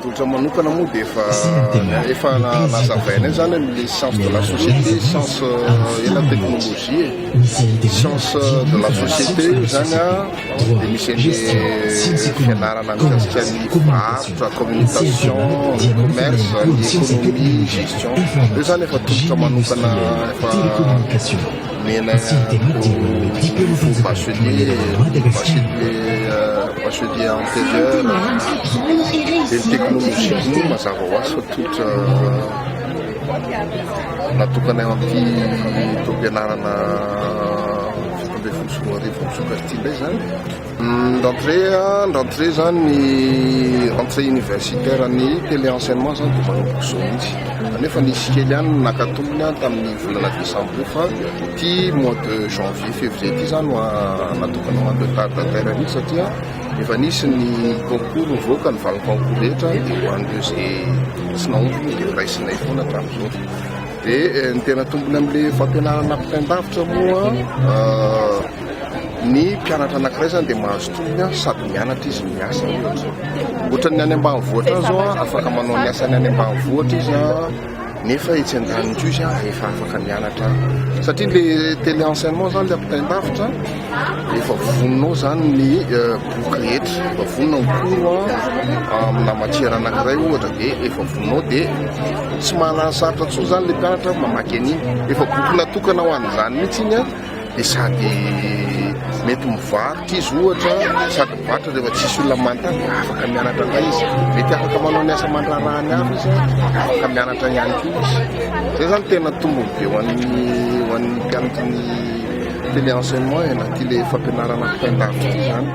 tolotra manokana moa dia efa nazavaina zany le science de la société, science et la technologie, science de la société zany dia misy le fianarana mikasika ny varotra, communication, commerce, ny économie, gestion. Io zany efa tolotra manokana efa mena bachelier antérieur dia ny teknolojia no mazava ho azy fa tolotra natokana anty toam-pianarana fitandrefonsoroarivo zany d'entrée zany ny rentrée universitaire ny téléenseignement zany dia manomboka so mihitsy nefa nisy kely ihany nakatombony tamin'ny volana décembre fa ty mois de janvier février ty zany natokana ho an'ireo retardataire mihitsy satria efa nisy ny concours mivoaka ny valy concours rehetra dia ho an'ireo zay tsy naombony dia raisinay foana hatramin'izao dia ny tena tombony amin'le fampianarana mpitain-davitra moa ny mpianatra anankiray zany dia mahazo tombony sady mianatra izy miasa ohatrany any ambanivohitra zao afaka manao ny asany any ambanivohitra izy nefa etsy an-danitra izy efa afaka mianatra satria le téléenseignement zany le mpitain-davitra efa voninao zany ny boky rehetra efa vonina ny cours amina matière anankiray ohatra dia efa voninao dia tsy manana sarotra tsoa zany le mpianatra mamaky an'iny efa boky natokana ho an'izany mihitsy iny dia sady mety mivarotra izy ohatra sady mivarotra rehefa tsisy olona manontany afaka mianatra ndray izy mety afaka manao ny asa mandrarahany avy izy afaka mianatra ihany koa izy zay zany tena tombony be ho an'ny mpianatra ny téléenseignement anaty le fampianarana mpitain-davitra zany